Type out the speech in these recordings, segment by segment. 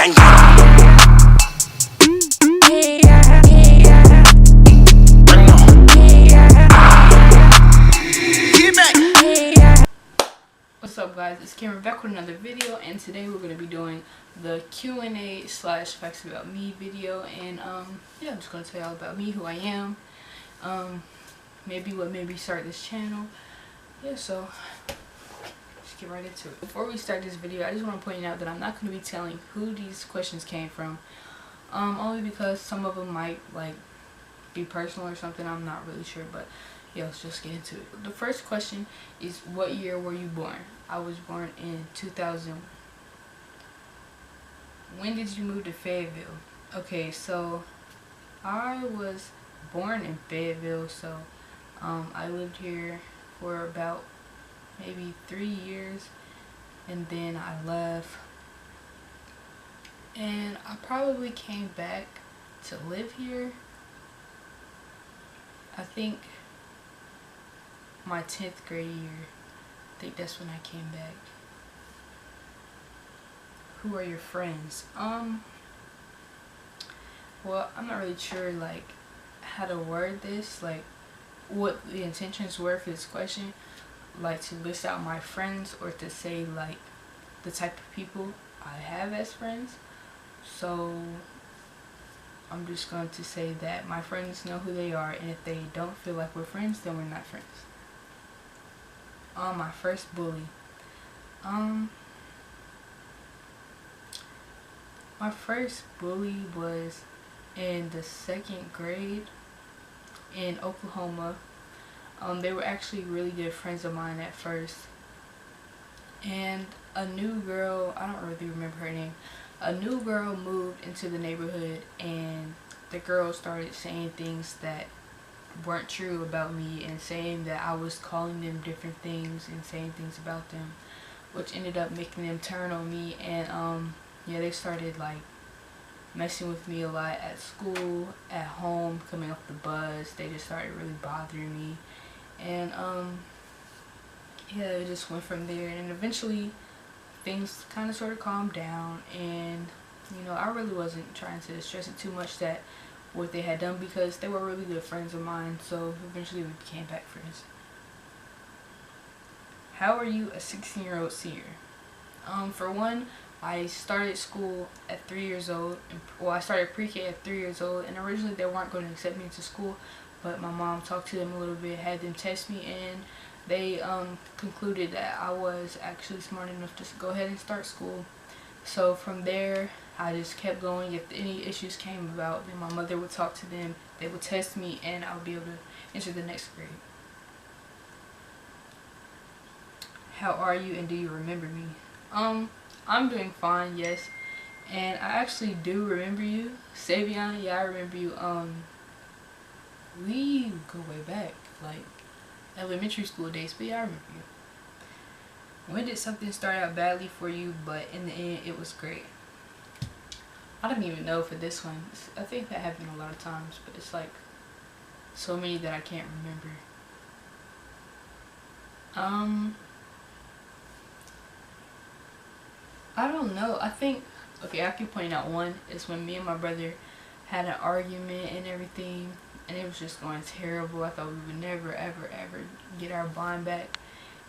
What's up guys, it's Cameryn back with another video, and today we're going to be doing the Q&A / facts about me video. And yeah, I'm just going to tell y'all about me, who I am, maybe what made me start this channel. Yeah, so let's get right into it. Before we start this video, I just want to point out that I'm not going to be telling who these questions came from, only because some of them might like be personal or something. I'm not really sure, but yeah, let's just get into it. The first question is, what year were you born? I was born in 2000. When did you move to Fayetteville? Okay, so I was born in Fayetteville, so I lived here for about maybe 3 years, and then I left, and I probably came back to live here, I think my 10th grade year. I think that's when I came back. Who are your friends? Well, I'm not really sure like how to word this, like what the intentions were for this question, like to list out my friends or to say like the type of people I have as friends. So I'm just going to say that my friends know who they are, and if they don't feel like we're friends, then we're not friends. My first bully. My first bully was in the 2nd grade in Oklahoma. They were actually really good friends of mine at first. And a new girl, I don't really remember her name, a new girl moved into the neighborhood, and the girl started saying things that weren't true about me, and saying that I was calling them different things and saying things about them, which ended up making them turn on me. And yeah, they started like messing with me a lot at school, at home, coming off the bus. They just started really bothering me, and yeah, it just went from there. And eventually things kind of sort of calmed down, and you know, I really wasn't trying to stress it too much that what they had done, because they were really good friends of mine. So eventually we became back friends. How are you a 16-year-old senior? For one, I started school at 3 years old. Well, I started pre-K at 3 years old, and originally they weren't going to accept me into school, but my mom talked to them a little bit, had them test me, and they concluded that I was actually smart enough to go ahead and start school. So from there, I just kept going. If any issues came about, then my mother would talk to them, they would test me, and I would be able to enter the next grade. How are you, and do you remember me? I'm doing fine, yes. And I actually do remember you. Savion, yeah, I remember you. We go way back, like elementary school days, but yeah, I remember you. When did something start out badly for you, but in the end it was great? I don't even know for this one. I think that happened a lot of times, but it's like so many that I can't remember. I don't know. I think, okay, I can point out one. Is when me and my brother had an argument and everything, and it was just going terrible. I thought we would never ever ever get our bond back.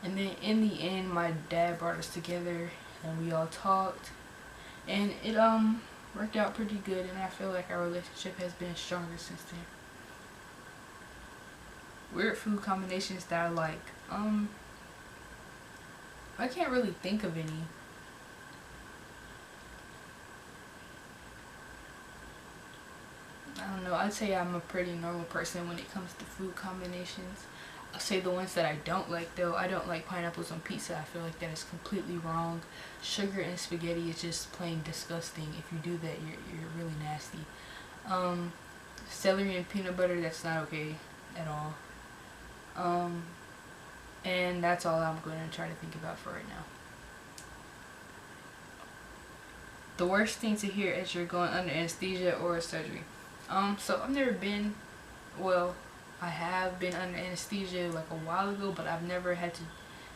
And then in the end, my dad brought us together, and we all talked, and it worked out pretty good, and I feel like our relationship has been stronger since then. Weird food combinations that I like. I can't really think of any. I don't know. I'd say I'm a pretty normal person when it comes to food combinations. I'll say the ones that I don't like, though. I don't like pineapples on pizza. I feel like that is completely wrong. Sugar and spaghetti is just plain disgusting. If you do that, you're really nasty. Celery and peanut butter, that's not okay at all. And that's all I'm going to try to think about for right now. The worst thing to hear as you're going under anesthesia or surgery. So I've never been, well, I have been under anesthesia like a while ago, but I've never had to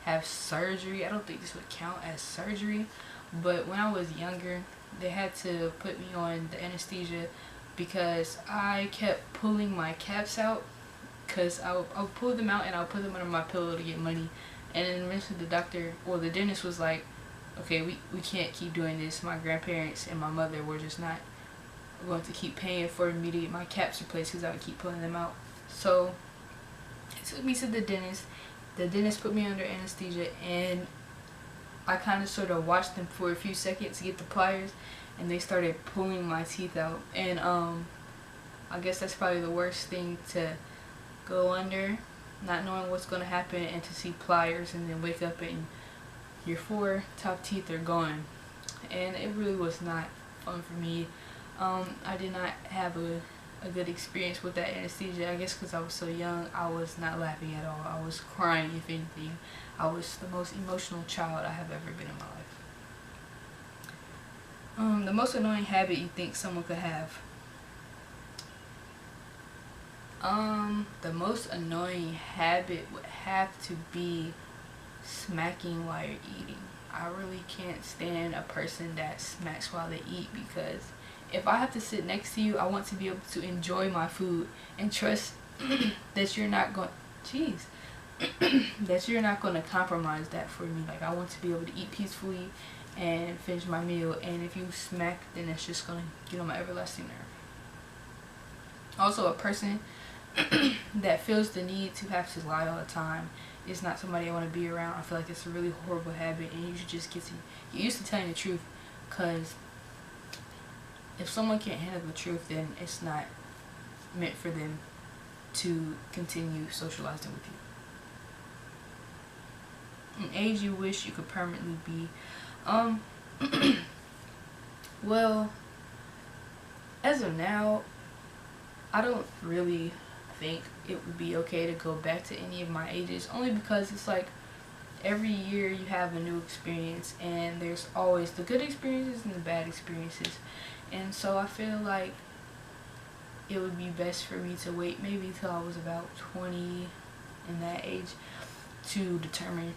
have surgery. I don't think this would count as surgery, but when I was younger, they had to put me on the anesthesia because I kept pulling my caps out, because I'll pull them out and I'll put them under my pillow to get money. And then eventually the doctor, well, the dentist was like, okay, we can't keep doing this. My grandparents and my mother were just not going to keep paying for me to get my caps replaced because I would keep pulling them out. So it took me to the dentist. The dentist put me under anesthesia, and I kind of sort of watched them for a few seconds to get the pliers, and they started pulling my teeth out. And I guess that's probably the worst thing, to go under not knowing what's going to happen and to see pliers and then wake up and your 4 top teeth are gone. And it really was not fun for me. I did not have a good experience with that anesthesia. I guess because I was so young, I was not laughing at all. I was crying, if anything. I was the most emotional child I have ever been in my life. The most annoying habit you think someone could have? The most annoying habit would have to be smacking while you're eating. I really can't stand a person that smacks while they eat, because if I have to sit next to you, I want to be able to enjoy my food and trust that you're not going that you're not going to compromise that for me. Like, I want to be able to eat peacefully and finish my meal, and if you smack, then it's just going to get on my everlasting nerve. Also, a person that feels the need to have to lie all the time is not somebody I want to be around. I feel like it's a really horrible habit, and you should just get used to telling the truth, because if someone can't handle the truth, then it's not meant for them to continue socializing with you. An age you wish you could permanently be? Well, as of now, I don't really think it would be okay to go back to any of my ages, only because it's like every year you have a new experience, and there's always the good experiences and the bad experiences. And so I feel like it would be best for me to wait maybe till I was about 20, in that age, to determine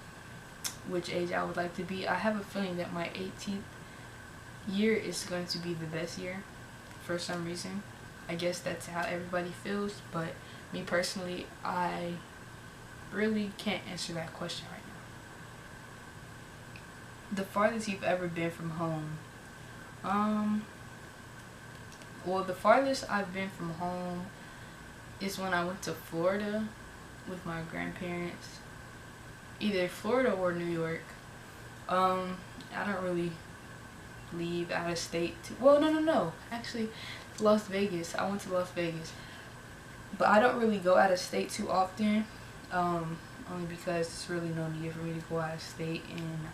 which age I would like to be. I have a feeling that my 18th year is going to be the best year for some reason. I guess that's how everybody feels, but me personally, I really can't answer that question right now. The farthest you've ever been from home? Well, the farthest I've been from home is when I went to Florida with my grandparents. Either Florida or New York. I don't really leave out of state. Well, no. Actually, Las Vegas. I went to Las Vegas. But I don't really go out of state too often. Only because there's really no need for me to go out of state, and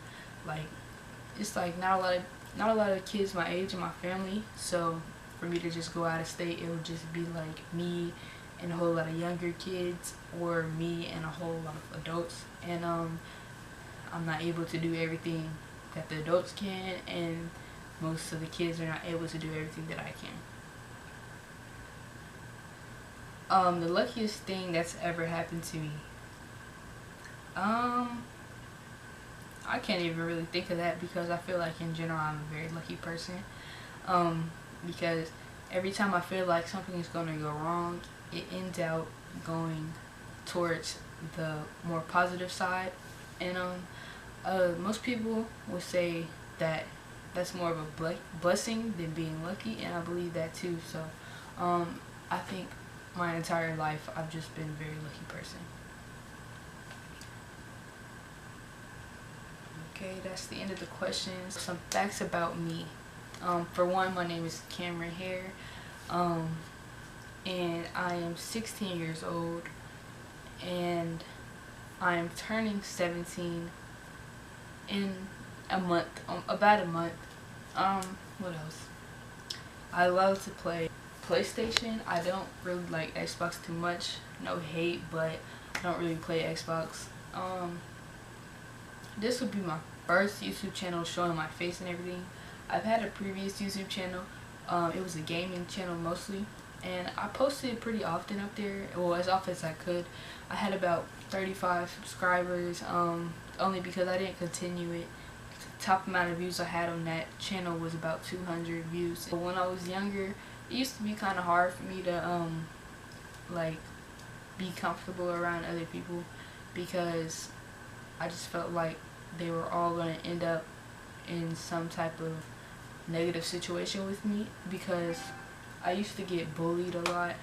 like, it's like not a lot of kids my age in my family. So for me to just go out of state, it would just be like me and a whole lot of younger kids, or me and a whole lot of adults. And I'm not able to do everything that the adults can, and most of the kids are not able to do everything that I can. The luckiest thing that's ever happened to me. I can't even really think of that, because I feel like in general I'm a very lucky person. Because every time I feel like something is going to go wrong, it ends out going towards the more positive side. And most people would say that that's more of a blessing than being lucky, and I believe that too. So I think my entire life I've just been a very lucky person. Okay, that's the end of the questions. Some facts about me. For one, my name is Cameryn here, and I am 16 years old, and I am turning 17 in a month, about a month. What else? I love to play PlayStation. I don't really like Xbox too much. No hate, but I don't really play Xbox. This would be my first YouTube channel showing my face and everything. I've had a previous YouTube channel. It was a gaming channel mostly, and I posted pretty often up there, well, as often as I could. I had about 35 subscribers, only because I didn't continue it top amount of views I had on that channel was about 200 views. But when I was younger, it used to be kind of hard for me to like be comfortable around other people, because I just felt like they were all going to end up in some type of negative situation with me, because I used to get bullied a lot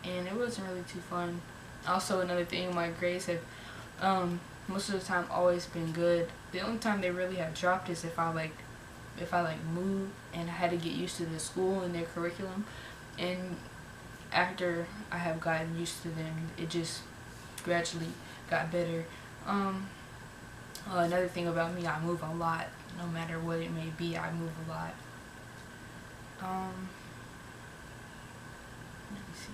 and it wasn't really too fun. Also, another thing, my grades have most of the time always been good. The only time they really have dropped is if I moved and I had to get used to the school and their curriculum, and after I have gotten used to them, it just gradually got better. Another thing about me, I move a lot. No matter what it may be, I move a lot. Let me see.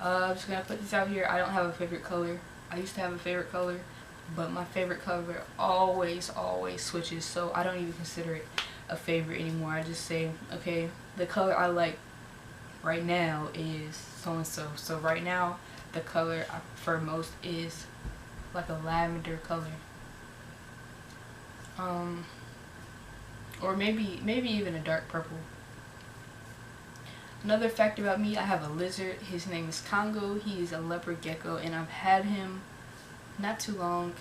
I'm just gonna put this out here. I don't have a favorite color. I used to have a favorite color, but my favorite color always switches, so I don't even consider it a favorite anymore. I just say, okay, the color I like right now is so and so. So right now, the color I prefer most is like a lavender color. Or maybe even a dark purple. Another fact about me, I have a lizard. His name is Congo. He is a leopard gecko, and I've had him not too long,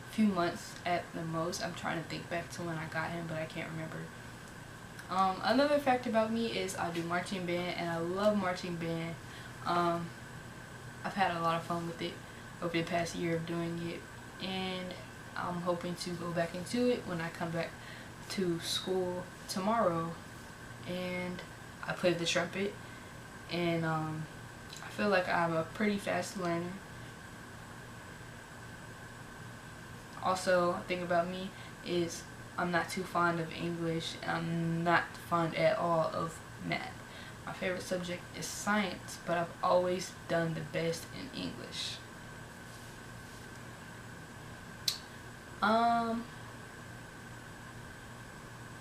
a few months at the most. I'm trying to think back to when I got him, but I can't remember. Another fact about me is I do marching band, and I love marching band. I've had a lot of fun with it over the past year of doing it, and I'm hoping to go back into it when I come back to school tomorrow. And I play the trumpet, and I feel like I'm a pretty fast learner. Also, a thing about me is I'm not too fond of English, and I'm not fond at all of math. My favorite subject is science, but I've always done the best in English.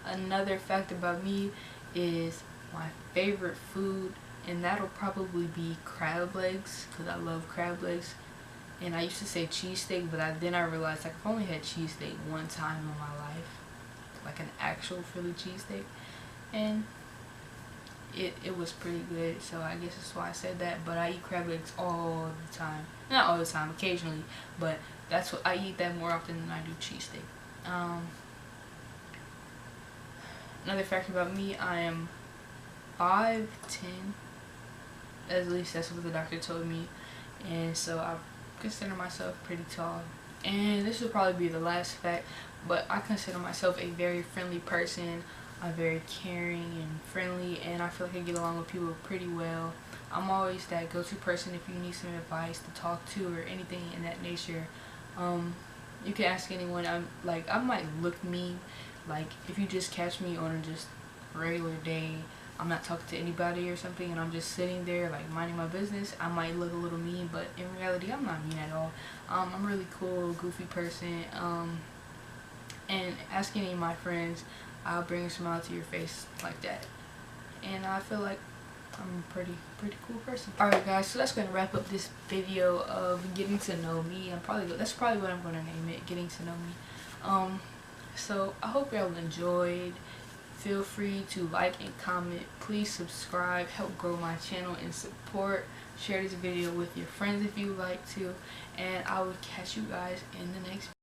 Another fact about me is my favorite food, and that'll probably be crab legs, because I love crab legs. And I used to say cheesesteak, but then I realized like I've only had cheesesteak one time in my life, like an actual Philly cheesesteak, and it was pretty good, so I guess that's why I said that. But I eat crab legs all the time. Not all the time, occasionally, but that's what I eat that more often than I do cheesesteak. Another fact about me, I am 5'10", at least that's what the doctor told me, and so I consider myself pretty tall. And this will probably be the last fact, but I consider myself a very friendly person. I'm very caring and friendly, and I feel like I get along with people pretty well. I'm always that go-to person if you need some advice to talk to or anything in that nature. You can ask anyone. I might look mean, like if you just catch me on a just regular day, I'm not talking to anybody or something, and I'm just sitting there like minding my business, I might look a little mean, but in reality I'm not mean at all. I'm a really cool, goofy person, and ask any of my friends, I'll bring a smile to your face like that, and I feel like I'm a pretty cool person. Alright guys, so that's going to wrap up this video of getting to know me. That's probably what I'm going to name it, getting to know me. So I hope y'all enjoyed. Feel free to like and comment. Please subscribe, help grow my channel, and support. Share this video with your friends if you would like to, and I will catch you guys in the next video.